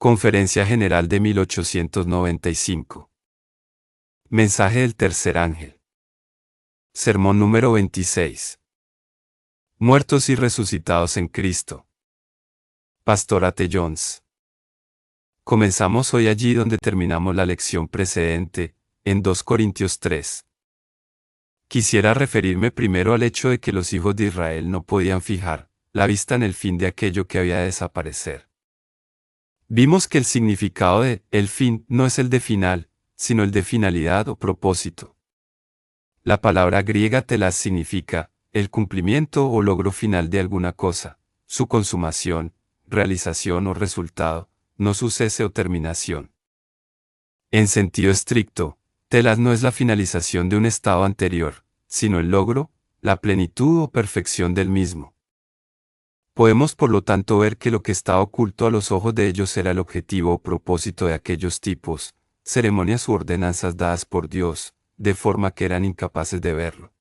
Conferencia General de 1895. Mensaje del tercer ángel. Sermón número 26. Muertos y resucitados en Cristo. Pastor A.T. Jones. Comenzamos hoy allí donde terminamos la lección precedente, en 2 Corintios 3. Quisiera referirme primero al hecho de que los hijos de Israel no podían fijar la vista en el fin de aquello que había de desaparecer. Vimos que el significado de el fin no es el de final, sino el de finalidad o propósito. La palabra griega telas significa el cumplimiento o logro final de alguna cosa, su consumación, realización o resultado, no su cese o terminación. En sentido estricto, telas no es la finalización de un estado anterior, sino el logro, la plenitud o perfección del mismo. Podemos por lo tanto ver que lo que estaba oculto a los ojos de ellos era el objetivo o propósito de aquellos tipos, ceremonias u ordenanzas dadas por Dios, de forma que eran incapaces de verlo.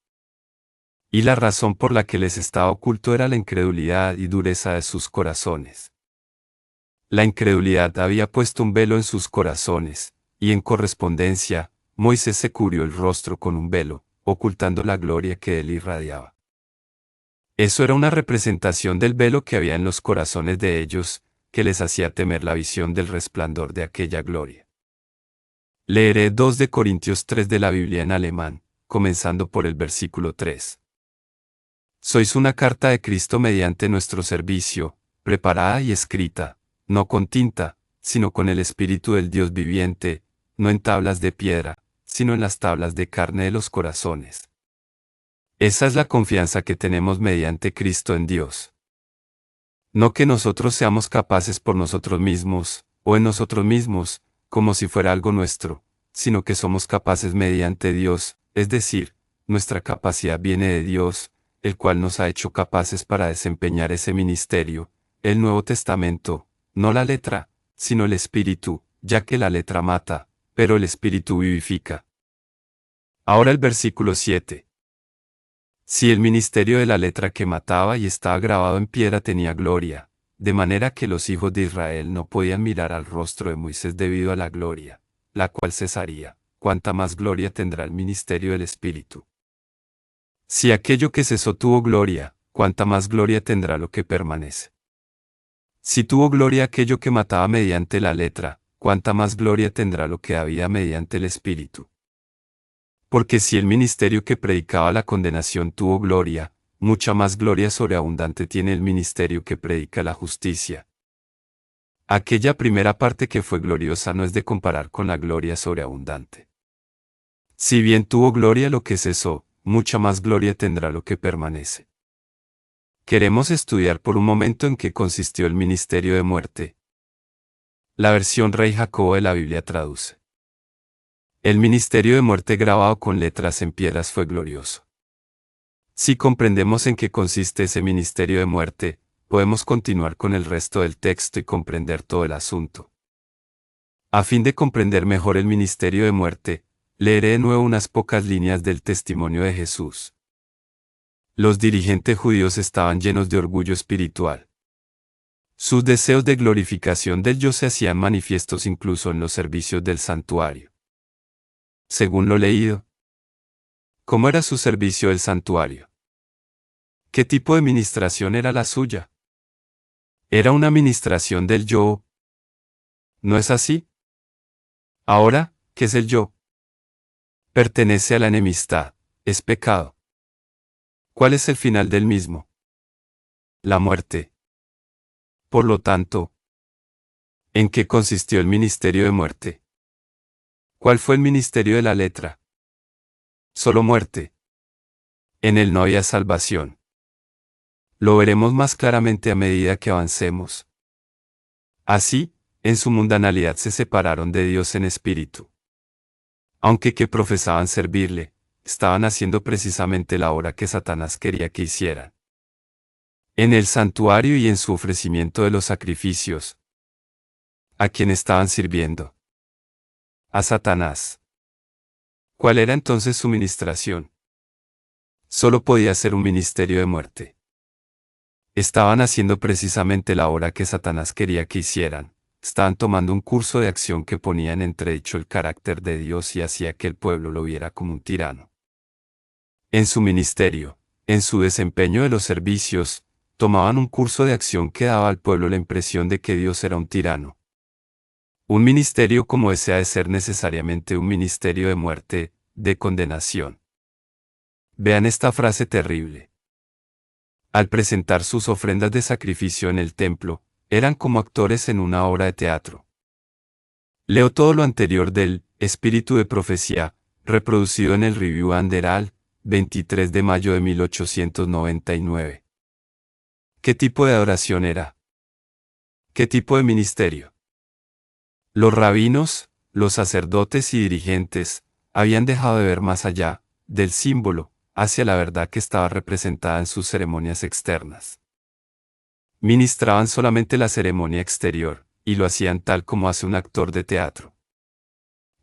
Y la razón por la que les estaba oculto era la incredulidad y dureza de sus corazones. La incredulidad había puesto un velo en sus corazones, y en correspondencia, Moisés se cubrió el rostro con un velo, ocultando la gloria que de él irradiaba. Eso era una representación del velo que había en los corazones de ellos, que les hacía temer la visión del resplandor de aquella gloria. Leeré 2 de Corintios 3 de la Biblia en alemán, comenzando por el versículo 3. Sois una carta de Cristo mediante nuestro servicio, preparada y escrita, no con tinta, sino con el Espíritu del Dios viviente, no en tablas de piedra, sino en las tablas de carne de los corazones. Esa es la confianza que tenemos mediante Cristo en Dios. No que nosotros seamos capaces por nosotros mismos, o en nosotros mismos, como si fuera algo nuestro, sino que somos capaces mediante Dios, es decir, nuestra capacidad viene de Dios, el cual nos ha hecho capaces para desempeñar ese ministerio, el Nuevo Testamento, no la letra, sino el Espíritu, ya que la letra mata, pero el Espíritu vivifica. Ahora el versículo 7. Si el ministerio de la letra que mataba y estaba grabado en piedra tenía gloria, de manera que los hijos de Israel no podían mirar al rostro de Moisés debido a la gloria, la cual cesaría, cuánta más gloria tendrá el ministerio del Espíritu. Si aquello que cesó tuvo gloria, cuánta más gloria tendrá lo que permanece. Si tuvo gloria aquello que mataba mediante la letra, cuánta más gloria tendrá lo que había mediante el Espíritu. Porque si el ministerio que predicaba la condenación tuvo gloria, mucha más gloria sobreabundante tiene el ministerio que predica la justicia. Aquella primera parte que fue gloriosa no es de comparar con la gloria sobreabundante. Si bien tuvo gloria lo que cesó, mucha más gloria tendrá lo que permanece. Queremos estudiar por un momento en qué consistió el ministerio de muerte. La versión Rey Jacobo de la Biblia traduce: el ministerio de muerte grabado con letras en piedras fue glorioso. Si comprendemos en qué consiste ese ministerio de muerte, podemos continuar con el resto del texto y comprender todo el asunto. A fin de comprender mejor el ministerio de muerte, leeré de nuevo unas pocas líneas del testimonio de Jesús. Los dirigentes judíos estaban llenos de orgullo espiritual. Sus deseos de glorificación del yo se hacían manifiestos incluso en los servicios del santuario. Según lo leído, ¿cómo era su servicio del santuario? ¿Qué tipo de ministración era la suya? Era una ministración del yo. ¿No es así? Ahora, ¿qué es el yo? Pertenece a la enemistad, es pecado. ¿Cuál es el final del mismo? La muerte. Por lo tanto, ¿en qué consistió el ministerio de muerte? ¿Cuál fue el ministerio de la letra? Solo muerte. En él no había salvación. Lo veremos más claramente a medida que avancemos. Así, en su mundanalidad se separaron de Dios en espíritu. Aunque que profesaban servirle, estaban haciendo precisamente la obra que Satanás quería que hicieran. En el santuario y en su ofrecimiento de los sacrificios. ¿A quién estaban sirviendo? A Satanás. ¿Cuál era entonces su ministración? Solo podía ser un ministerio de muerte. Estaban haciendo precisamente la obra que Satanás quería que hicieran, estaban tomando un curso de acción que ponía en entredicho el carácter de Dios y hacía que el pueblo lo viera como un tirano. En su ministerio, en su desempeño de los servicios, tomaban un curso de acción que daba al pueblo la impresión de que Dios era un tirano. Un ministerio como ese ha de ser necesariamente un ministerio de muerte, de condenación. Vean esta frase terrible. Al presentar sus ofrendas de sacrificio en el templo, eran como actores en una obra de teatro. Leo todo lo anterior del Espíritu de Profecía, reproducido en el Review and Herald, 23 de mayo de 1899. ¿Qué tipo de adoración era? ¿Qué tipo de ministerio? Los rabinos, los sacerdotes y dirigentes, habían dejado de ver más allá del símbolo, hacia la verdad que estaba representada en sus ceremonias externas. Ministraban solamente la ceremonia exterior, y lo hacían tal como hace un actor de teatro.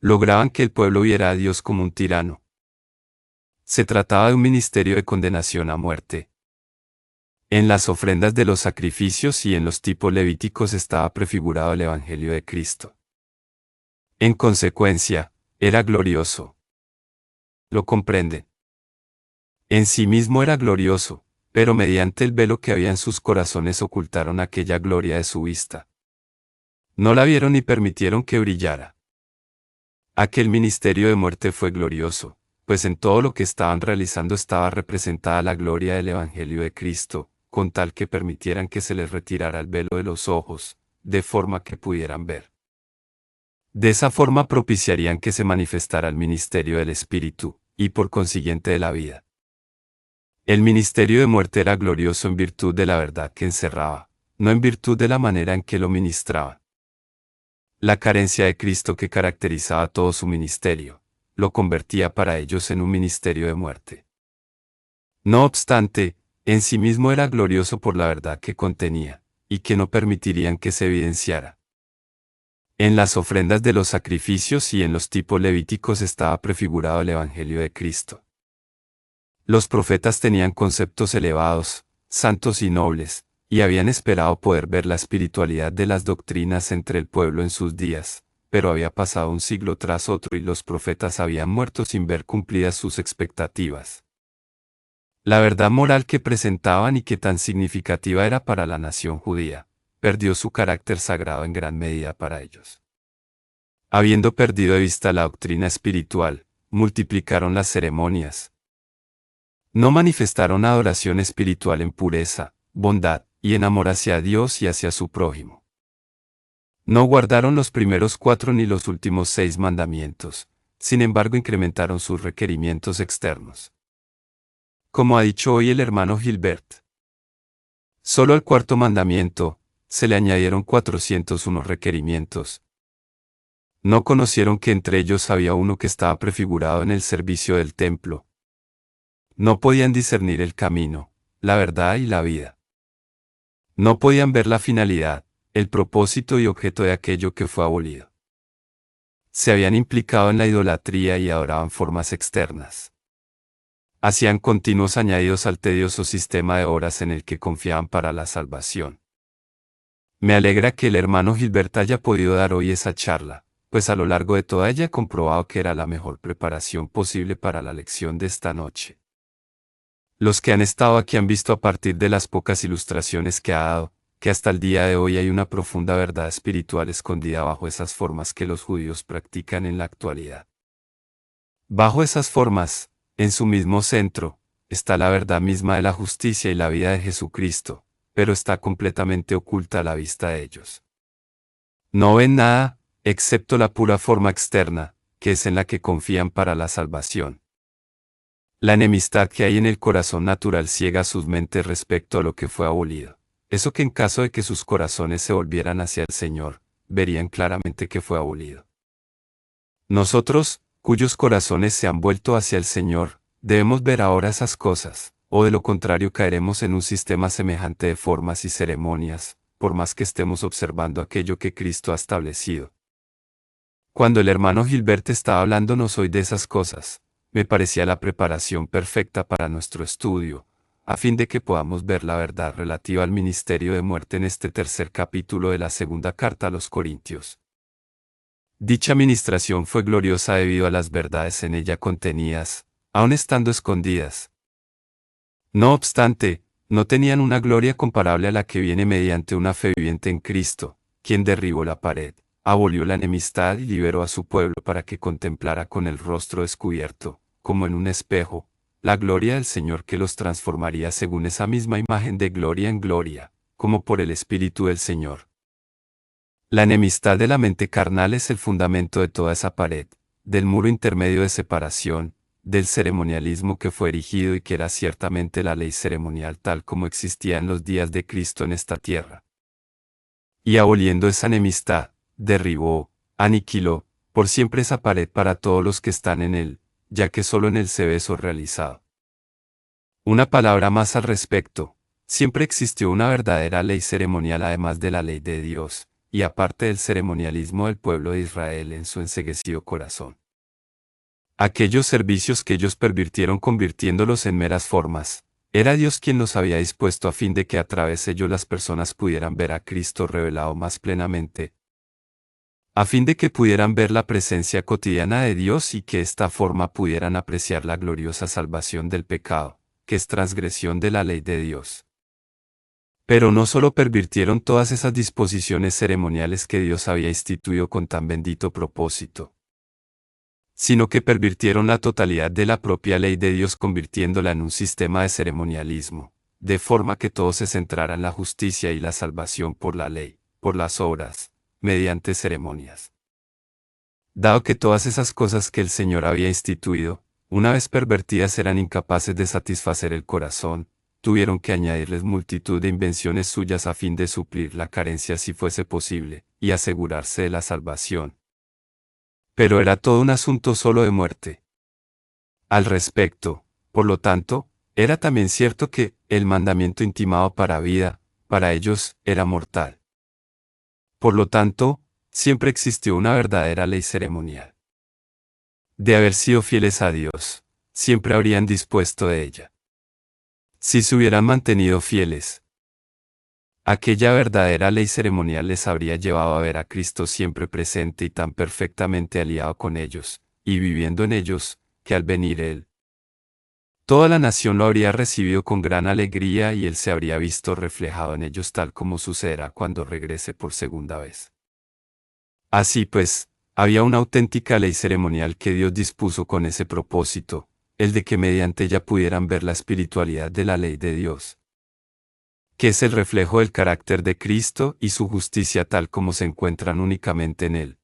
Lograban que el pueblo viera a Dios como un tirano. Se trataba de un ministerio de condenación a muerte. En las ofrendas de los sacrificios y en los tipos levíticos estaba prefigurado el Evangelio de Cristo. En consecuencia, era glorioso. ¿Lo comprenden? En sí mismo era glorioso, pero mediante el velo que había en sus corazones ocultaron aquella gloria de su vista. No la vieron ni permitieron que brillara. Aquel ministerio de muerte fue glorioso, pues en todo lo que estaban realizando estaba representada la gloria del Evangelio de Cristo, con tal que permitieran que se les retirara el velo de los ojos, de forma que pudieran ver. De esa forma propiciarían que se manifestara el ministerio del Espíritu, y por consiguiente de la vida. El ministerio de muerte era glorioso en virtud de la verdad que encerraba, no en virtud de la manera en que lo ministraba. La carencia de Cristo que caracterizaba todo su ministerio, lo convertía para ellos en un ministerio de muerte. No obstante, en sí mismo era glorioso por la verdad que contenía, y que no permitirían que se evidenciara. En las ofrendas de los sacrificios y en los tipos levíticos estaba prefigurado el Evangelio de Cristo. Los profetas tenían conceptos elevados, santos y nobles, y habían esperado poder ver la espiritualidad de las doctrinas entre el pueblo en sus días, pero había pasado un siglo tras otro y los profetas habían muerto sin ver cumplidas sus expectativas. La verdad moral que presentaban y que tan significativa era para la nación judía, perdió su carácter sagrado en gran medida para ellos. Habiendo perdido de vista la doctrina espiritual, multiplicaron las ceremonias. No manifestaron adoración espiritual en pureza, bondad, y en amor hacia Dios y hacia su prójimo. No guardaron los primeros 4 ni los últimos 6 mandamientos, sin embargo incrementaron sus requerimientos externos. Como ha dicho hoy el hermano Gilbert, solo al 4º mandamiento, se le añadieron 401 requerimientos. No conocieron que entre ellos había uno que estaba prefigurado en el servicio del templo. No podían discernir el camino, la verdad y la vida. No podían ver la finalidad, el propósito y objeto de aquello que fue abolido. Se habían implicado en la idolatría y adoraban formas externas. Hacían continuos añadidos al tedioso sistema de horas en el que confiaban para la salvación. Me alegra que el hermano Gilbert haya podido dar hoy esa charla, pues a lo largo de toda ella he comprobado que era la mejor preparación posible para la lección de esta noche. Los que han estado aquí han visto a partir de las pocas ilustraciones que ha dado, que hasta el día de hoy hay una profunda verdad espiritual escondida bajo esas formas que los judíos practican en la actualidad. Bajo esas formas, en su mismo centro, está la verdad misma de la justicia y la vida de Jesucristo, pero está completamente oculta a la vista de ellos. No ven nada, excepto la pura forma externa, que es en la que confían para la salvación. La enemistad que hay en el corazón natural ciega sus mentes respecto a lo que fue abolido. Eso que en caso de que sus corazones se volvieran hacia el Señor, verían claramente que fue abolido. Nosotros, cuyos corazones se han vuelto hacia el Señor, debemos ver ahora esas cosas, o de lo contrario caeremos en un sistema semejante de formas y ceremonias, por más que estemos observando aquello que Cristo ha establecido. Cuando el hermano Gilbert estaba hablándonos hoy de esas cosas, me parecía la preparación perfecta para nuestro estudio, a fin de que podamos ver la verdad relativa al ministerio de muerte en este tercer capítulo de la segunda carta a los Corintios. Dicha administración fue gloriosa debido a las verdades en ella contenidas, aun estando escondidas. No obstante, no tenían una gloria comparable a la que viene mediante una fe viviente en Cristo, quien derribó la pared, abolió la enemistad y liberó a su pueblo para que contemplara con el rostro descubierto, como en un espejo, la gloria del Señor que los transformaría según esa misma imagen de gloria en gloria, como por el Espíritu del Señor. La enemistad de la mente carnal es el fundamento de toda esa pared, del muro intermedio de separación, del ceremonialismo que fue erigido y que era ciertamente la ley ceremonial tal como existía en los días de Cristo en esta tierra. Y aboliendo esa enemistad, derribó, aniquiló, por siempre esa pared para todos los que están en él, ya que solo en él se ve eso realizado. Una palabra más al respecto: siempre existió una verdadera ley ceremonial además de la ley de Dios, y aparte del ceremonialismo del pueblo de Israel en su enceguecido corazón. Aquellos servicios que ellos pervirtieron convirtiéndolos en meras formas, era Dios quien los había dispuesto a fin de que a través de ellos las personas pudieran ver a Cristo revelado más plenamente, a fin de que pudieran ver la presencia cotidiana de Dios y que de esta forma pudieran apreciar la gloriosa salvación del pecado, que es transgresión de la ley de Dios. Pero no solo pervirtieron todas esas disposiciones ceremoniales que Dios había instituido con tan bendito propósito, sino que pervirtieron la totalidad de la propia ley de Dios convirtiéndola en un sistema de ceremonialismo, de forma que todo se centrara en la justicia y la salvación por la ley, por las obras, mediante ceremonias. Dado que todas esas cosas que el Señor había instituido, una vez pervertidas eran incapaces de satisfacer el corazón, tuvieron que añadirles multitud de invenciones suyas a fin de suplir la carencia si fuese posible, y asegurarse de la salvación. Pero era todo un asunto solo de muerte. Al respecto, por lo tanto, era también cierto que el mandamiento intimado para vida, para ellos, era mortal. Por lo tanto, siempre existió una verdadera ley ceremonial. De haber sido fieles a Dios, siempre habrían dispuesto de ella. Si se hubieran mantenido fieles, aquella verdadera ley ceremonial les habría llevado a ver a Cristo siempre presente y tan perfectamente aliado con ellos, y viviendo en ellos, que al venir Él, toda la nación lo habría recibido con gran alegría y Él se habría visto reflejado en ellos tal como sucederá cuando regrese por segunda vez. Así pues, había una auténtica ley ceremonial que Dios dispuso con ese propósito, el de que mediante ella pudieran ver la espiritualidad de la ley de Dios, que es el reflejo del carácter de Cristo y su justicia tal como se encuentran únicamente en Él.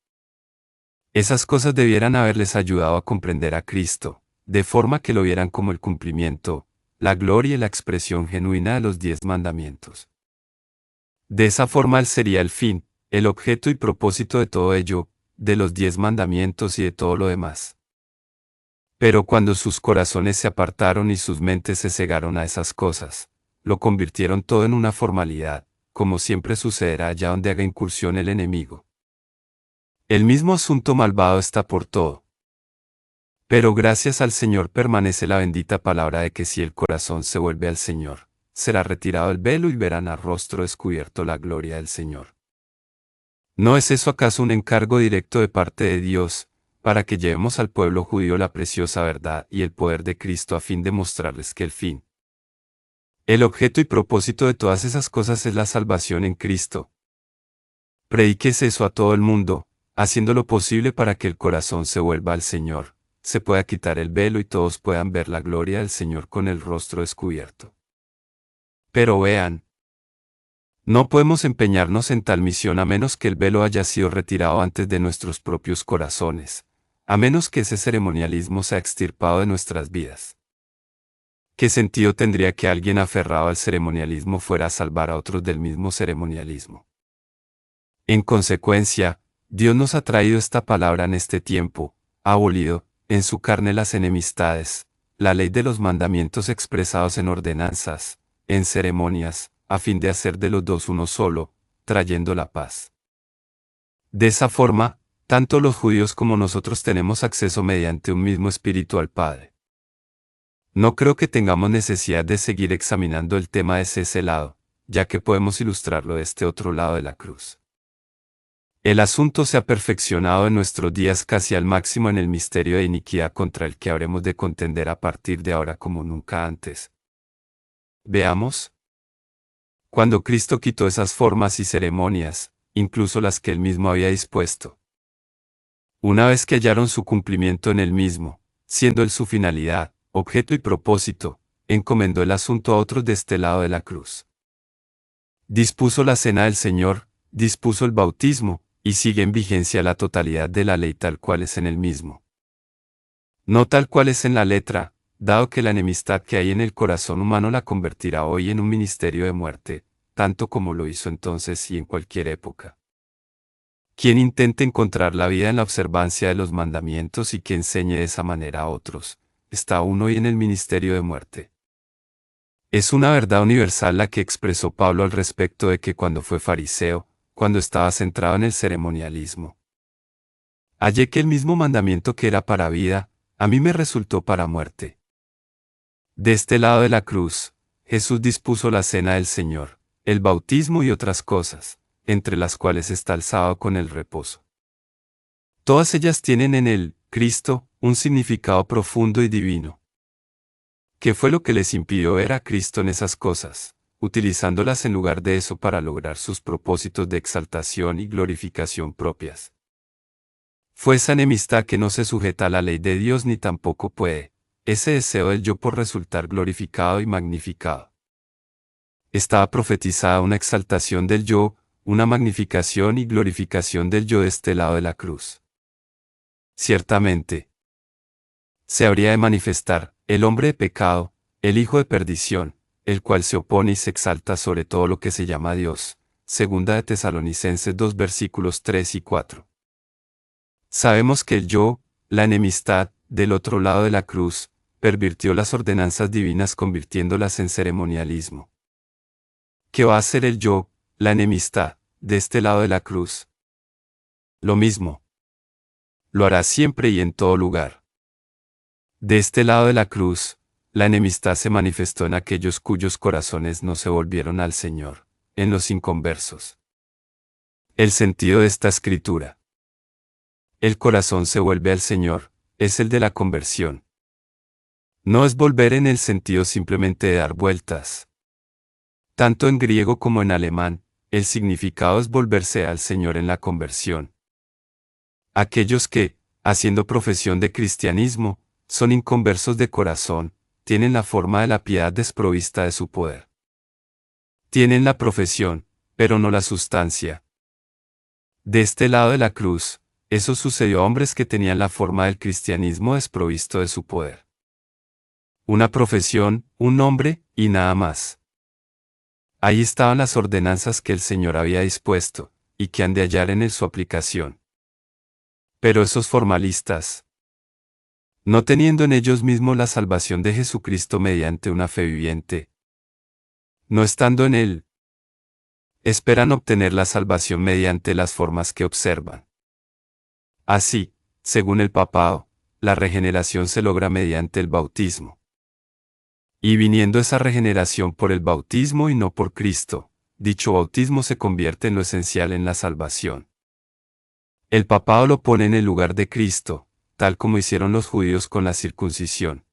Esas cosas debieran haberles ayudado a comprender a Cristo, de forma que lo vieran como el cumplimiento, la gloria y la expresión genuina de los 10 mandamientos. De esa forma Él sería el fin, el objeto y propósito de todo ello, de los 10 mandamientos y de todo lo demás. Pero cuando sus corazones se apartaron y sus mentes se cegaron a esas cosas, lo convirtieron todo en una formalidad, como siempre sucederá allá donde haga incursión el enemigo. El mismo asunto malvado está por todo. Pero gracias al Señor permanece la bendita palabra de que si el corazón se vuelve al Señor, será retirado el velo y verán a rostro descubierto la gloria del Señor. ¿No es eso acaso un encargo directo de parte de Dios, para que llevemos al pueblo judío la preciosa verdad y el poder de Cristo a fin de mostrarles que el fin, el objeto y propósito de todas esas cosas es la salvación en Cristo? Predíquese eso a todo el mundo, haciendo lo posible para que el corazón se vuelva al Señor, se pueda quitar el velo y todos puedan ver la gloria del Señor con el rostro descubierto. Pero vean, no podemos empeñarnos en tal misión a menos que el velo haya sido retirado antes de nuestros propios corazones, a menos que ese ceremonialismo sea extirpado de nuestras vidas. ¿Qué sentido tendría que alguien aferrado al ceremonialismo fuera a salvar a otros del mismo ceremonialismo? En consecuencia, Dios nos ha traído esta palabra en este tiempo, ha abolido, en su carne las enemistades, la ley de los mandamientos expresados en ordenanzas, en ceremonias, a fin de hacer de los dos uno solo, trayendo la paz. De esa forma, tanto los judíos como nosotros tenemos acceso mediante un mismo espíritu al Padre. No creo que tengamos necesidad de seguir examinando el tema desde ese lado, ya que podemos ilustrarlo de este otro lado de la cruz. El asunto se ha perfeccionado en nuestros días casi al máximo en el misterio de iniquidad contra el que habremos de contender a partir de ahora como nunca antes. Veamos. Cuando Cristo quitó esas formas y ceremonias, incluso las que él mismo había dispuesto. Una vez que hallaron su cumplimiento en él mismo, siendo él su finalidad, objeto y propósito, encomendó el asunto a otros de este lado de la cruz. Dispuso la cena del Señor, dispuso el bautismo, y sigue en vigencia la totalidad de la ley tal cual es en él mismo. No tal cual es en la letra, dado que la enemistad que hay en el corazón humano la convertirá hoy en un ministerio de muerte, tanto como lo hizo entonces y en cualquier época. Quien intente encontrar la vida en la observancia de los mandamientos y que enseñe de esa manera a otros, está aún hoy en el ministerio de muerte. Es una verdad universal la que expresó Pablo al respecto de que cuando fue fariseo, cuando estaba centrado en el ceremonialismo, hallé que el mismo mandamiento que era para vida, a mí me resultó para muerte. De este lado de la cruz, Jesús dispuso la cena del Señor, el bautismo y otras cosas, entre las cuales está el sábado con el reposo. Todas ellas tienen en él, Cristo, un significado profundo y divino. ¿Qué fue lo que les impidió ver a Cristo en esas cosas, utilizándolas en lugar de eso para lograr sus propósitos de exaltación y glorificación propias? Fue esa enemistad que no se sujeta a la ley de Dios ni tampoco puede, ese deseo del yo por resultar glorificado y magnificado. Estaba profetizada una exaltación del yo, una magnificación y glorificación del yo de este lado de la cruz. Ciertamente, se habría de manifestar el hombre de pecado, el hijo de perdición, el cual se opone y se exalta sobre todo lo que se llama Dios. Segunda de Tesalonicenses 2 versículos 3 y 4. Sabemos que el yo, la enemistad, del otro lado de la cruz, pervirtió las ordenanzas divinas convirtiéndolas en ceremonialismo. ¿Qué va a hacer el yo, la enemistad, de este lado de la cruz? Lo mismo. Lo hará siempre y en todo lugar. De este lado de la cruz, la enemistad se manifestó en aquellos cuyos corazones no se volvieron al Señor, en los inconversos. El sentido de esta escritura. El corazón se vuelve al Señor, es el de la conversión. No es volver en el sentido simplemente de dar vueltas. Tanto en griego como en alemán, el significado es volverse al Señor en la conversión. Aquellos que, haciendo profesión de cristianismo, son inconversos de corazón, tienen la forma de la piedad desprovista de su poder. Tienen la profesión, pero no la sustancia. De este lado de la cruz, eso sucedió a hombres que tenían la forma del cristianismo desprovisto de su poder. Una profesión, un nombre, y nada más. Ahí estaban las ordenanzas que el Señor había dispuesto, y que han de hallar en él su aplicación. Pero esos formalistas, no teniendo en ellos mismos la salvación de Jesucristo mediante una fe viviente, no estando en él, esperan obtener la salvación mediante las formas que observan. Así, según el papado, la regeneración se logra mediante el bautismo. Y viniendo esa regeneración por el bautismo y no por Cristo, dicho bautismo se convierte en lo esencial en la salvación. El papado lo pone en el lugar de Cristo, tal como hicieron los judíos con la circuncisión.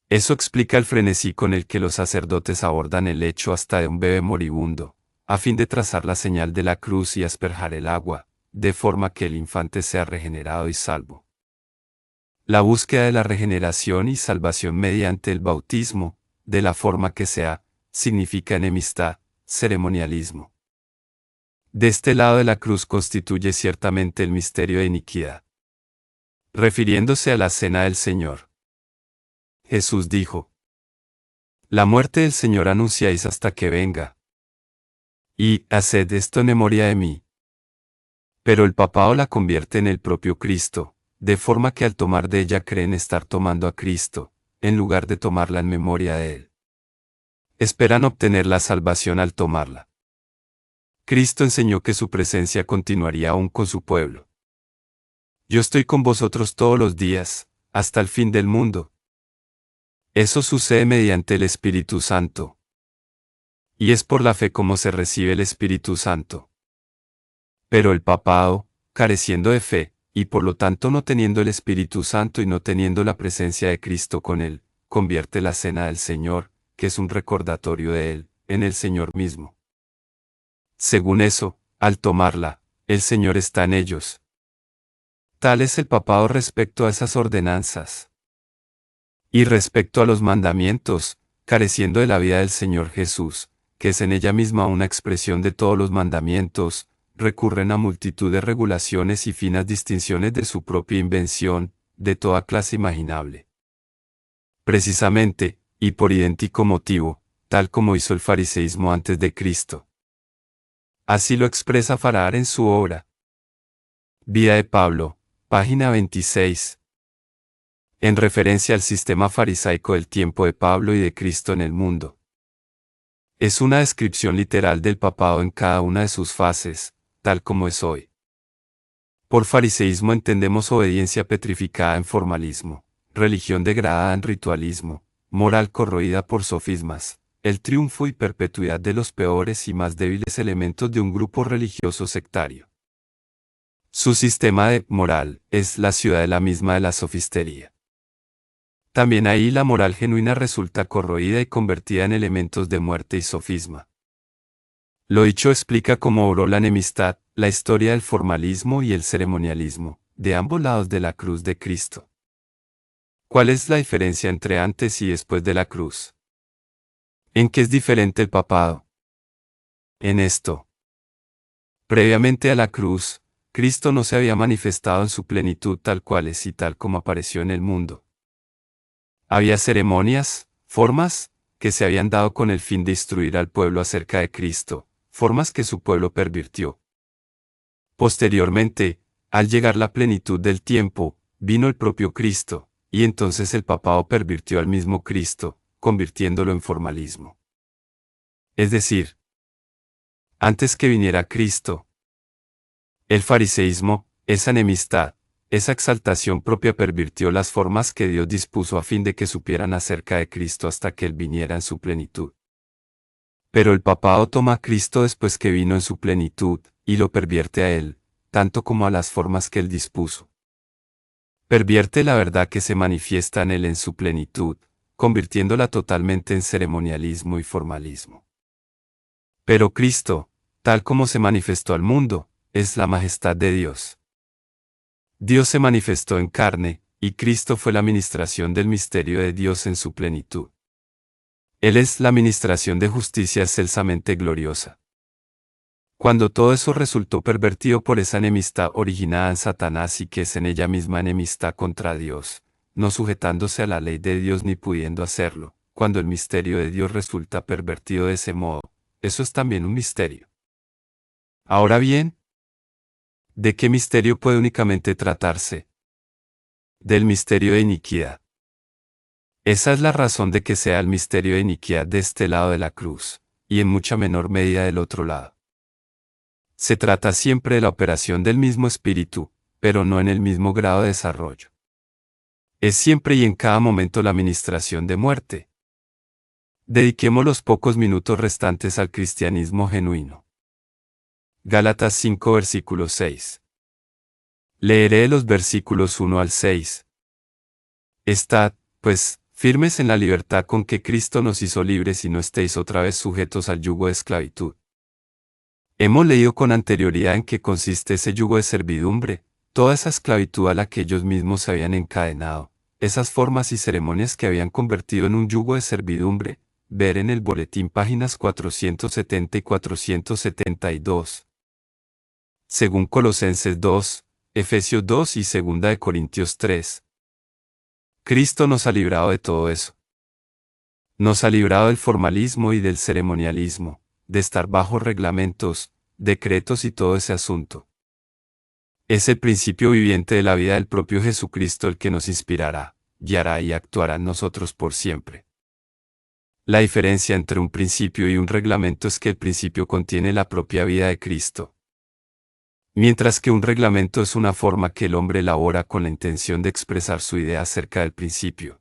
Eso explica el frenesí con el que los sacerdotes abordan el hecho hasta de un bebé moribundo, a fin de trazar la señal de la cruz y asperjar el agua, de forma que el infante sea regenerado y salvo. La búsqueda de la regeneración y salvación mediante el bautismo, de la forma que sea, significa enemistad, ceremonialismo. De este lado de la cruz constituye ciertamente el misterio de iniquidad. Refiriéndose a la cena del Señor, Jesús dijo: La muerte del Señor anunciáis hasta que venga. Y haced esto en memoria de mí. Pero el papado la convierte en el propio Cristo, de forma que al tomar de ella creen estar tomando a Cristo, en lugar de tomarla en memoria de Él. Esperan obtener la salvación al tomarla. Cristo enseñó que su presencia continuaría aún con su pueblo. Yo estoy con vosotros todos los días, hasta el fin del mundo. Eso sucede mediante el Espíritu Santo. Y es por la fe como se recibe el Espíritu Santo. Pero el papado, careciendo de fe, y por lo tanto no teniendo el Espíritu Santo y no teniendo la presencia de Cristo con él, convierte la cena del Señor, que es un recordatorio de él, en el Señor mismo. Según eso, al tomarla, el Señor está en ellos. Tal es el papado respecto a esas ordenanzas. Y respecto a los mandamientos, careciendo de la vida del Señor Jesús, que es en ella misma una expresión de todos los mandamientos, recurren a multitud de regulaciones y finas distinciones de su propia invención, de toda clase imaginable. Precisamente, y por idéntico motivo, tal como hizo el fariseísmo antes de Cristo. Así lo expresa Farrar en su obra Vida de Pablo, página 26. En referencia al sistema farisaico del tiempo de Pablo y de Cristo en el mundo. Es una descripción literal del papado en cada una de sus fases, tal como es hoy. Por fariseísmo entendemos obediencia petrificada en formalismo, religión degradada en ritualismo, moral corroída por sofismas, el triunfo y perpetuidad de los peores y más débiles elementos de un grupo religioso sectario. Su sistema de moral es la ciudadela misma de la sofistería. También ahí la moral genuina resulta corroída y convertida en elementos de muerte y sofisma. Lo dicho explica cómo obró la enemistad, la historia del formalismo y el ceremonialismo, de ambos lados de la cruz de Cristo. ¿Cuál es la diferencia entre antes y después de la cruz? ¿En qué es diferente el papado? En esto. Previamente a la cruz, Cristo no se había manifestado en su plenitud tal cual es y tal como apareció en el mundo. Había ceremonias, formas, que se habían dado con el fin de instruir al pueblo acerca de Cristo, formas que su pueblo pervirtió. Posteriormente, al llegar la plenitud del tiempo, vino el propio Cristo, y entonces el papado pervirtió al mismo Cristo, convirtiéndolo en formalismo. Es decir, antes que viniera Cristo, el fariseísmo, esa enemistad, esa exaltación propia pervirtió las formas que Dios dispuso a fin de que supieran acerca de Cristo hasta que Él viniera en su plenitud. Pero el papado toma a Cristo después que vino en su plenitud, y lo pervierte a Él, tanto como a las formas que Él dispuso. Pervierte la verdad que se manifiesta en Él en su plenitud, convirtiéndola totalmente en ceremonialismo y formalismo. Pero Cristo, tal como se manifestó al mundo, es la majestad de Dios. Dios se manifestó en carne, y Cristo fue la ministración del misterio de Dios en su plenitud. Él es la ministración de justicia excelsamente gloriosa. Cuando todo eso resultó pervertido por esa enemistad originada en Satanás y que es en ella misma enemistad contra Dios, no sujetándose a la ley de Dios ni pudiendo hacerlo, cuando el misterio de Dios resulta pervertido de ese modo, eso es también un misterio. Ahora bien, ¿de qué misterio puede únicamente tratarse? Del misterio de iniquidad. Esa es la razón de que sea el misterio de iniquidad de este lado de la cruz, y en mucha menor medida del otro lado. Se trata siempre de la operación del mismo espíritu, pero no en el mismo grado de desarrollo. Es siempre y en cada momento la ministración de muerte. Dediquemos los pocos minutos restantes al cristianismo genuino. Gálatas 5 versículo 6. Leeré los versículos 1 al 6. Estad, pues, firmes en la libertad con que Cristo nos hizo libres y no estéis otra vez sujetos al yugo de esclavitud. Hemos leído con anterioridad en qué consiste ese yugo de servidumbre, toda esa esclavitud a la que ellos mismos se habían encadenado, esas formas y ceremonias que habían convertido en un yugo de servidumbre, ver en el boletín páginas 470 y 472. Según Colosenses 2, Efesios 2 y 2 de Corintios 3. Cristo nos ha librado de todo eso. Nos ha librado del formalismo y del ceremonialismo, de estar bajo reglamentos, decretos y todo ese asunto. Es el principio viviente de la vida del propio Jesucristo el que nos inspirará, guiará y actuará en nosotros por siempre. La diferencia entre un principio y un reglamento es que el principio contiene la propia vida de Cristo, mientras que un reglamento es una forma que el hombre elabora con la intención de expresar su idea acerca del principio.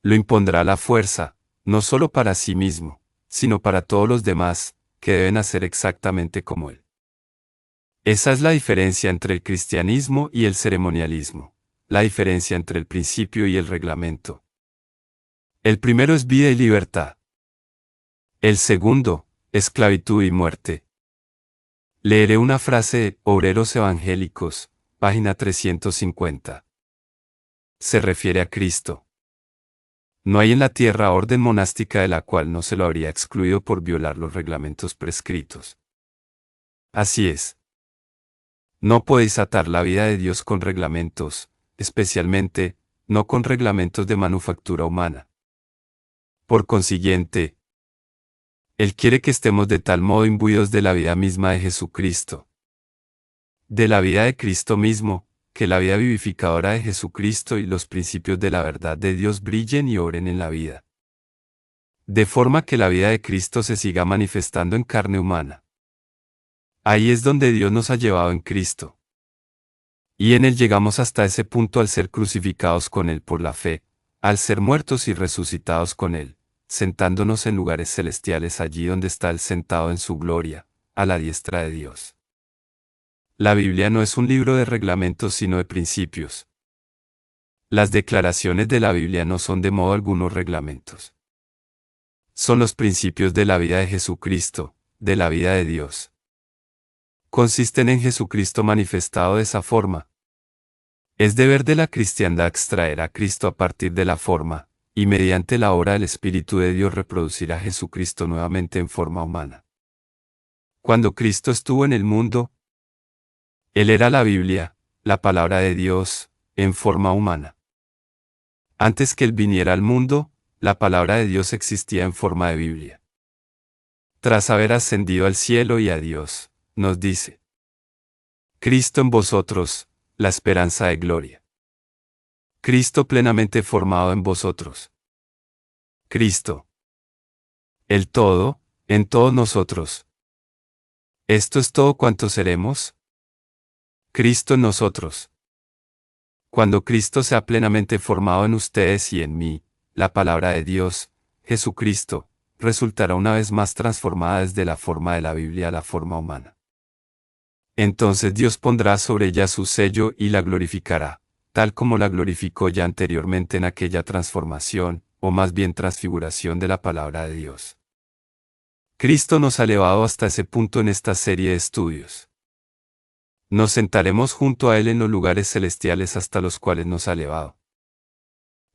Lo impondrá a la fuerza, no solo para sí mismo, sino para todos los demás, que deben hacer exactamente como él. Esa es la diferencia entre el cristianismo y el ceremonialismo, la diferencia entre el principio y el reglamento. El primero es vida y libertad. El segundo, esclavitud y muerte. Leeré una frase de Obreros Evangélicos, página 350. Se refiere a Cristo. No hay en la tierra orden monástica de la cual no se lo habría excluido por violar los reglamentos prescritos. Así es. No podéis atar la vida de Dios con reglamentos, especialmente, no con reglamentos de manufactura humana. Por consiguiente, Él quiere que estemos de tal modo imbuidos de la vida misma de Jesucristo, de la vida de Cristo mismo, que la vida vivificadora de Jesucristo y los principios de la verdad de Dios brillen y obren en la vida. De forma que la vida de Cristo se siga manifestando en carne humana. Ahí es donde Dios nos ha llevado en Cristo. Y en Él llegamos hasta ese punto al ser crucificados con Él por la fe, al ser muertos y resucitados con Él, sentándonos en lugares celestiales allí donde está Él sentado en su gloria, a la diestra de Dios. La Biblia no es un libro de reglamentos sino de principios. Las declaraciones de la Biblia no son de modo algunos reglamentos. Son los principios de la vida de Jesucristo, de la vida de Dios. Consisten en Jesucristo manifestado de esa forma. Es deber de la cristiandad extraer a Cristo a partir de la forma, y mediante la obra del Espíritu de Dios reproducir a Jesucristo nuevamente en forma humana. Cuando Cristo estuvo en el mundo, Él era la Biblia, la palabra de Dios, en forma humana. Antes que Él viniera al mundo, la palabra de Dios existía en forma de Biblia. Tras haber ascendido al cielo y a Dios, nos dice: Cristo en vosotros, la esperanza de gloria. Cristo plenamente formado en vosotros. Cristo. El todo, en todos nosotros. ¿Esto es todo cuanto seremos? Cristo en nosotros. Cuando Cristo sea plenamente formado en ustedes y en mí, la palabra de Dios, Jesucristo, resultará una vez más transformada desde la forma de la Biblia a la forma humana. Entonces Dios pondrá sobre ella su sello y la glorificará, tal como la glorificó ya anteriormente en aquella transformación, o más bien transfiguración de la palabra de Dios. Cristo nos ha elevado hasta ese punto en esta serie de estudios. Nos sentaremos junto a Él en los lugares celestiales hasta los cuales nos ha elevado.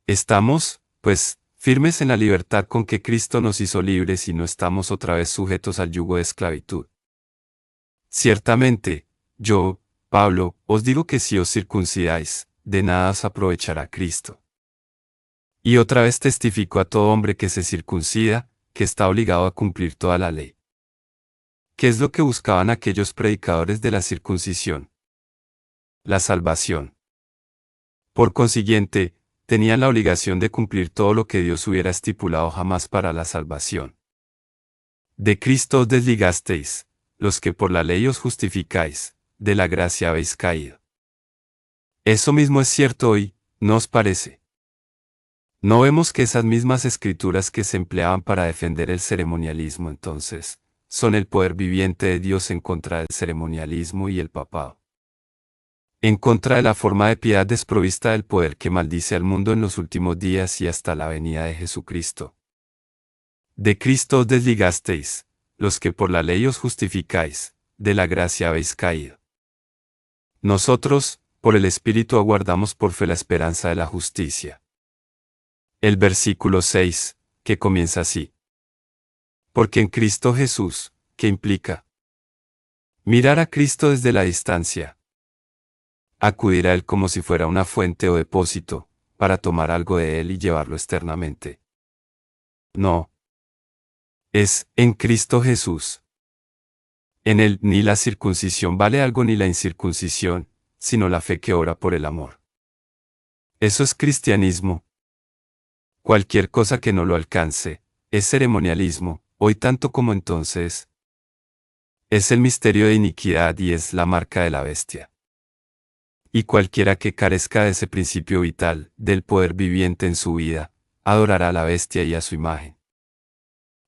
Estamos, pues, firmes en la libertad con que Cristo nos hizo libres y no estamos otra vez sujetos al yugo de esclavitud. Ciertamente, yo, Pablo, os digo que si os circuncidáis, de nada os aprovechará Cristo. Y otra vez testifico a todo hombre que se circuncida, que está obligado a cumplir toda la ley. ¿Qué es lo que buscaban aquellos predicadores de la circuncisión? La salvación. Por consiguiente, tenían la obligación de cumplir todo lo que Dios hubiera estipulado jamás para la salvación. De Cristo os desligasteis, los que por la ley os justificáis, de la gracia habéis caído. Eso mismo es cierto hoy, ¿no os parece? ¿No vemos que esas mismas escrituras que se empleaban para defender el ceremonialismo entonces, son el poder viviente de Dios en contra del ceremonialismo y el papado? En contra de la forma de piedad desprovista del poder que maldice al mundo en los últimos días y hasta la venida de Jesucristo. De Cristo os desligasteis, los que por la ley os justificáis, de la gracia habéis caído. Nosotros, por el Espíritu aguardamos por fe la esperanza de la justicia. El versículo 6, que comienza así. Porque en Cristo Jesús, ¿qué implica? Mirar a Cristo desde la distancia. Acudir a Él como si fuera una fuente o depósito, para tomar algo de Él y llevarlo externamente. No. Es en Cristo Jesús. En Él ni la circuncisión vale algo ni la incircuncisión, sino la fe que obra por el amor. Eso es cristianismo. Cualquier cosa que no lo alcance, es ceremonialismo, hoy tanto como entonces. Es el misterio de iniquidad y es la marca de la bestia. Y cualquiera que carezca de ese principio vital, del poder viviente en su vida, adorará a la bestia y a su imagen.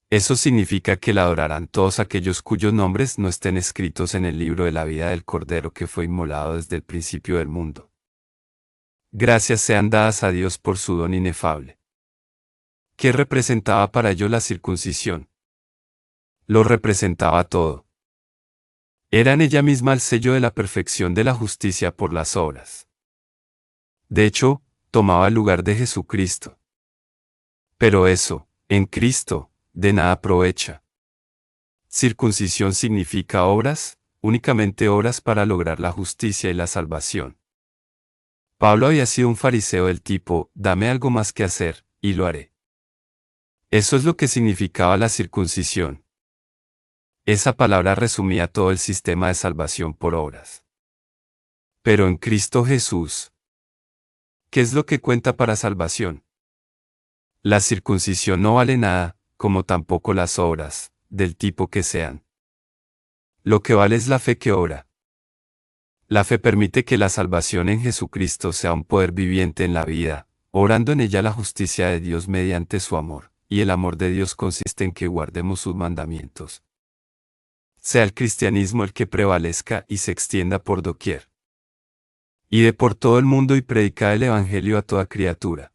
Eso significa que la adorarán todos aquellos cuyos nombres no estén escritos en el libro de la vida del Cordero que fue inmolado desde el principio del mundo. Gracias sean dadas a Dios por su don inefable. ¿Qué representaba para ellos la circuncisión? Lo representaba todo. Era en ella misma el sello de la perfección de la justicia por las obras. De hecho, tomaba el lugar de Jesucristo. Pero eso, en Cristo, de nada aprovecha. Circuncisión significa obras, únicamente obras para lograr la justicia y la salvación. Pablo había sido un fariseo del tipo, dame algo más que hacer, y lo haré. Eso es lo que significaba la circuncisión. Esa palabra resumía todo el sistema de salvación por obras. Pero en Cristo Jesús, ¿qué es lo que cuenta para salvación? La circuncisión no vale nada, como tampoco las obras, del tipo que sean. Lo que vale es la fe que obra. La fe permite que la salvación en Jesucristo sea un poder viviente en la vida, obrando en ella la justicia de Dios mediante su amor, y el amor de Dios consiste en que guardemos sus mandamientos. Sea el cristianismo el que prevalezca y se extienda por doquier. Ide por todo el mundo y predica el Evangelio a toda criatura.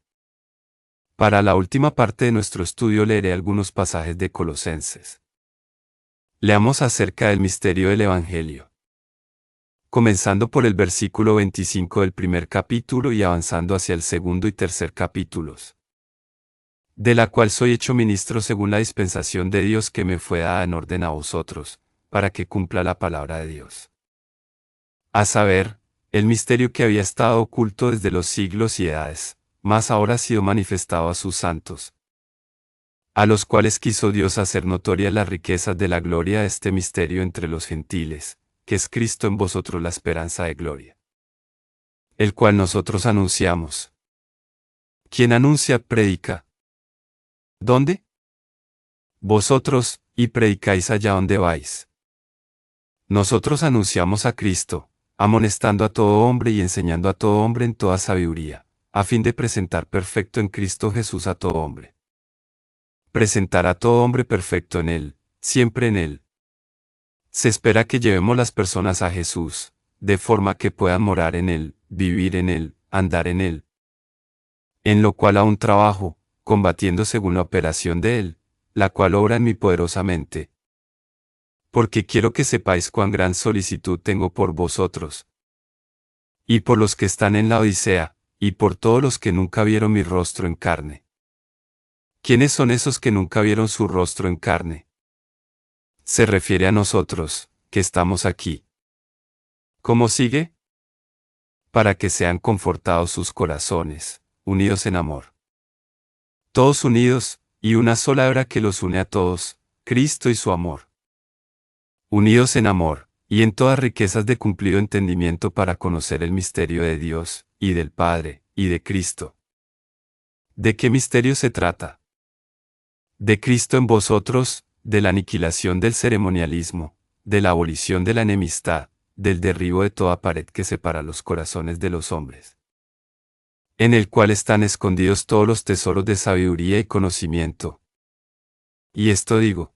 Para la última parte de nuestro estudio leeré algunos pasajes de Colosenses. Leamos acerca del misterio del Evangelio. Comenzando por el versículo 25 del primer capítulo y avanzando hacia el segundo y tercer capítulos. De la cual soy hecho ministro según la dispensación de Dios que me fue dada en orden a vosotros, para que cumpla la palabra de Dios. A saber, el misterio que había estado oculto desde los siglos y edades, mas ahora ha sido manifestado a sus santos, a los cuales quiso Dios hacer notorias las riquezas de la gloria de este misterio entre los gentiles, que es Cristo en vosotros la esperanza de gloria. El cual nosotros anunciamos. ¿Quién anuncia, predica? ¿Dónde? Vosotros, y predicáis allá donde vais. Nosotros anunciamos a Cristo, amonestando a todo hombre y enseñando a todo hombre en toda sabiduría, a fin de presentar perfecto en Cristo Jesús a todo hombre. Presentar a todo hombre perfecto en Él, siempre en Él. Se espera que llevemos las personas a Jesús, de forma que puedan morar en Él, vivir en Él, andar en Él. En lo cual aún trabajo, combatiendo según la operación de Él, la cual obra en mí poderosamente. Porque quiero que sepáis cuán gran solicitud tengo por vosotros. Y por los que están en la Odisea, y por todos los que nunca vieron mi rostro en carne. ¿Quiénes son esos que nunca vieron su rostro en carne? Se refiere a nosotros, que estamos aquí. ¿Cómo sigue? Para que sean confortados sus corazones, unidos en amor. Todos unidos, y una sola hebra que los une a todos, Cristo y su amor. Unidos en amor, y en todas riquezas de cumplido entendimiento para conocer el misterio de Dios, y del Padre, y de Cristo. ¿De qué misterio se trata? De Cristo en vosotros, de la aniquilación del ceremonialismo, de la abolición de la enemistad, del derribo de toda pared que separa los corazones de los hombres. En el cual están escondidos todos los tesoros de sabiduría y conocimiento. Y esto digo.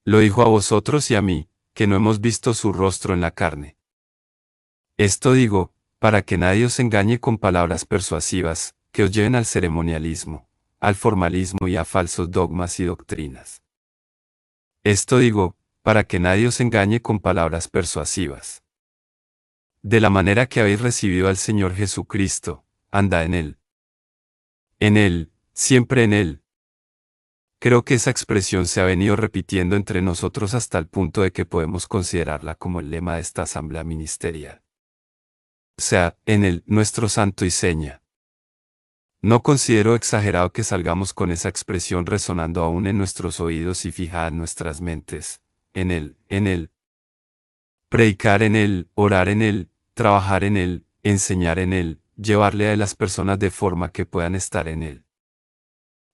Lo dijo a vosotros y a mí, que no hemos visto su rostro en la carne. Esto digo, para que nadie os engañe con palabras persuasivas, que os lleven al ceremonialismo, al formalismo y a falsos dogmas y doctrinas. Esto digo, para que nadie os engañe con palabras persuasivas. De la manera que habéis recibido al Señor Jesucristo, andad en Él, siempre en Él. Creo que esa expresión se ha venido repitiendo entre nosotros hasta el punto de que podemos considerarla como el lema de esta asamblea ministerial. O sea, en Él, nuestro santo y seña. No considero exagerado que salgamos con esa expresión resonando aún en nuestros oídos y fijada en nuestras mentes. En Él. Predicar en Él, orar en Él, trabajar en Él, enseñar en Él, llevarle a las personas de forma que puedan estar en Él.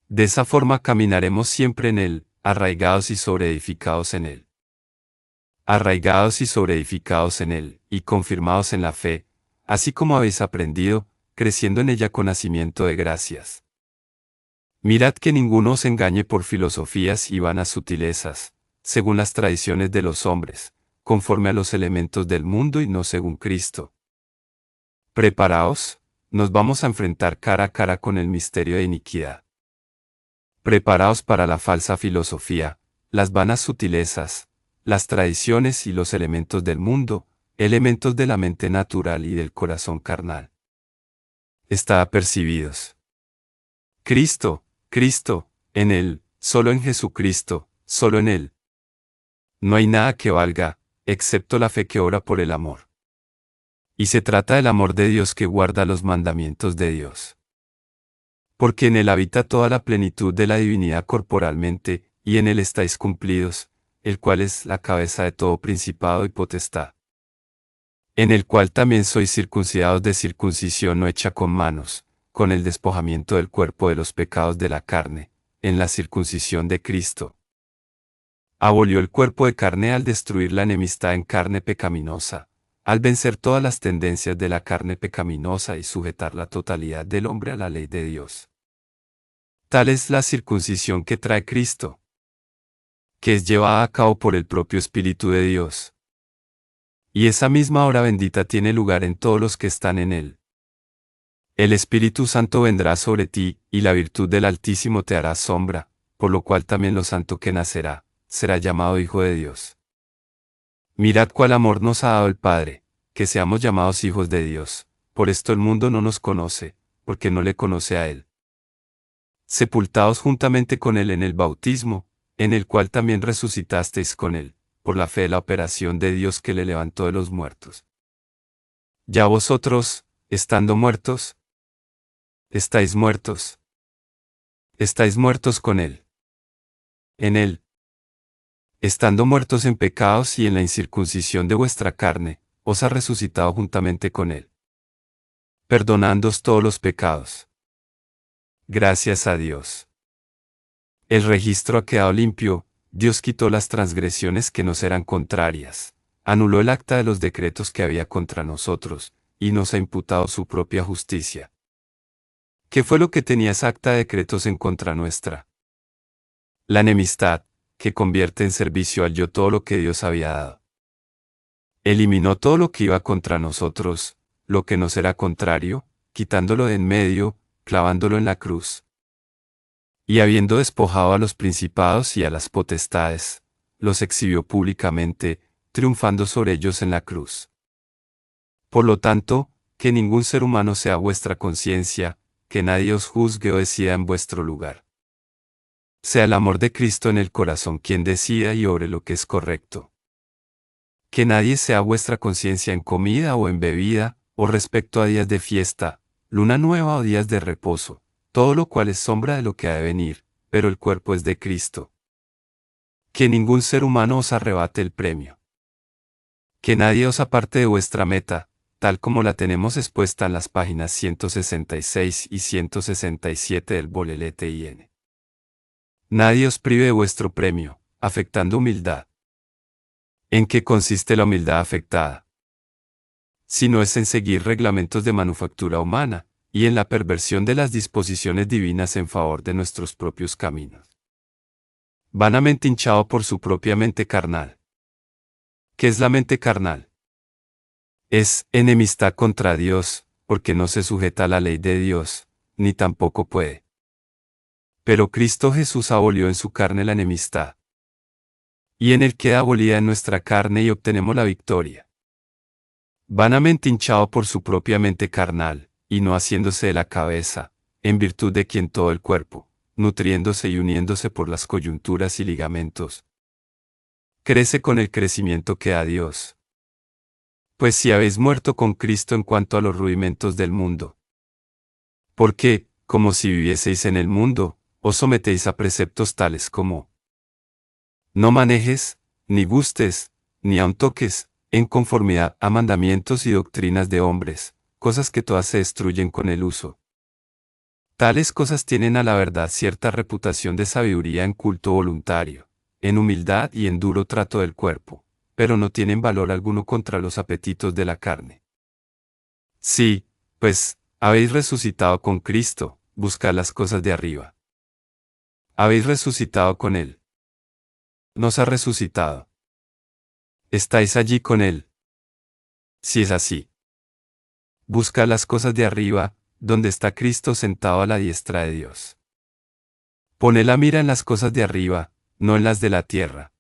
De esa forma caminaremos siempre en Él, arraigados y sobreedificados en Él. Arraigados y sobreedificados en Él, y confirmados en la fe, así como habéis aprendido, creciendo en ella con nacimiento de gracias. Mirad que ninguno os engañe por filosofías y vanas sutilezas, según las tradiciones de los hombres, conforme a los elementos del mundo y no según Cristo. Preparaos, nos vamos a enfrentar cara a cara con el misterio de iniquidad. Preparaos para la falsa filosofía, las vanas sutilezas, las tradiciones y los elementos del mundo, elementos de la mente natural y del corazón carnal. Estad apercibidos. Cristo, Cristo, en Él, solo en Jesucristo, solo en Él. No hay nada que valga, excepto la fe que obra por el amor. Y se trata del amor de Dios que guarda los mandamientos de Dios. Porque en Él habita toda la plenitud de la divinidad corporalmente, y en Él estáis cumplidos, el cual es la cabeza de todo principado y potestad. En el cual también sois circuncidados de circuncisión no hecha con manos, con el despojamiento del cuerpo de los pecados de la carne, en la circuncisión de Cristo. Abolió el cuerpo de carne al destruir la enemistad en carne pecaminosa, al vencer todas las tendencias de la carne pecaminosa y sujetar la totalidad del hombre a la ley de Dios. Tal es la circuncisión que trae Cristo, que es llevada a cabo por el propio Espíritu de Dios. Y esa misma hora bendita tiene lugar en todos los que están en Él. El Espíritu Santo vendrá sobre ti, y la virtud del Altísimo te hará sombra, por lo cual también lo santo que nacerá, será llamado Hijo de Dios. Mirad cuál amor nos ha dado el Padre, que seamos llamados hijos de Dios, por esto el mundo no nos conoce, porque no le conoce a Él. Sepultados juntamente con Él en el bautismo, en el cual también resucitasteis con Él, por la fe de la operación de Dios que le levantó de los muertos. Ya vosotros, estando muertos, estáis muertos. Estáis muertos con Él. En Él. Estando muertos en pecados y en la incircuncisión de vuestra carne, os ha resucitado juntamente con Él, perdonándoos todos los pecados. Gracias a Dios. El registro ha quedado limpio, Dios quitó las transgresiones que nos eran contrarias, anuló el acta de los decretos que había contra nosotros, y nos ha imputado su propia justicia. ¿Qué fue lo que tenía esa acta de decretos en contra nuestra? La enemistad, que convierte en servicio al yo todo lo que Dios había dado. Eliminó todo lo que iba contra nosotros, lo que nos era contrario, quitándolo de en medio, clavándolo en la cruz. Y habiendo despojado a los principados y a las potestades, los exhibió públicamente, triunfando sobre ellos en la cruz. Por lo tanto, que ningún ser humano sea vuestra conciencia, que nadie os juzgue o decida en vuestro lugar. Sea el amor de Cristo en el corazón quien decida y obre lo que es correcto. Que nadie sea vuestra conciencia en comida o en bebida, o respecto a días de fiesta, luna nueva o días de reposo, todo lo cual es sombra de lo que ha de venir, pero el cuerpo es de Cristo. Que ningún ser humano os arrebate el premio. Que nadie os aparte de vuestra meta, tal como la tenemos expuesta en las páginas 166 y 167 del Bolelete IN. Nadie os prive de vuestro premio, afectando humildad. ¿En qué consiste la humildad afectada? Si no es en seguir reglamentos de manufactura humana, y en la perversión de las disposiciones divinas en favor de nuestros propios caminos. Vanamente hinchado por su propia mente carnal. ¿Qué es la mente carnal? Es enemistad contra Dios, porque no se sujeta a la ley de Dios, ni tampoco puede. Pero Cristo Jesús abolió en su carne la enemistad. Y en él queda abolida en nuestra carne y obtenemos la victoria. Vanamente hinchado por su propia mente carnal, y no haciéndose de la cabeza, en virtud de quien todo el cuerpo, nutriéndose y uniéndose por las coyunturas y ligamentos, crece con el crecimiento que da Dios. Pues si habéis muerto con Cristo en cuanto a los rudimentos del mundo, porque, como si vivieseis en el mundo, os sometéis a preceptos tales como: no manejes, ni gustes, ni aun toques, en conformidad a mandamientos y doctrinas de hombres, cosas que todas se destruyen con el uso. Tales cosas tienen a la verdad cierta reputación de sabiduría en culto voluntario, en humildad y en duro trato del cuerpo, pero no tienen valor alguno contra los apetitos de la carne. Sí, pues, habéis resucitado con Cristo, buscad las cosas de arriba, Habéis resucitado con Él. Nos ha resucitado. ¿Estáis allí con Él? Si es así, busca las cosas de arriba, donde está Cristo sentado a la diestra de Dios. Pone la mira en las cosas de arriba, no en las de la tierra.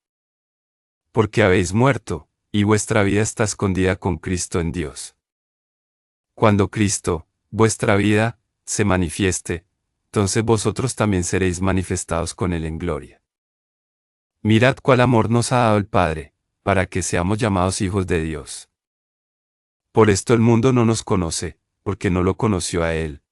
Porque habéis muerto, y vuestra vida está escondida con Cristo en Dios. Cuando Cristo, vuestra vida, se manifieste, entonces vosotros también seréis manifestados con Él en gloria. Mirad cuál amor nos ha dado el Padre, para que seamos llamados hijos de Dios. Por esto el mundo no nos conoce, porque no lo conoció a Él.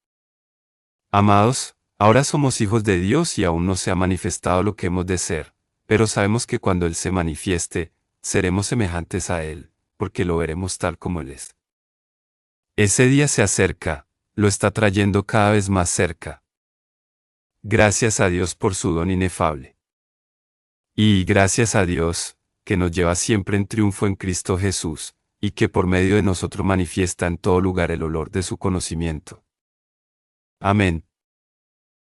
Amados, ahora somos hijos de Dios y aún no se ha manifestado lo que hemos de ser, pero sabemos que cuando Él se manifieste, seremos semejantes a Él, porque lo veremos tal como Él es. Ese día se acerca, lo está trayendo cada vez más cerca. Gracias a Dios por su don inefable. Y gracias a Dios, que nos lleva siempre en triunfo en Cristo Jesús, y que por medio de nosotros manifiesta en todo lugar el olor de su conocimiento. Amén.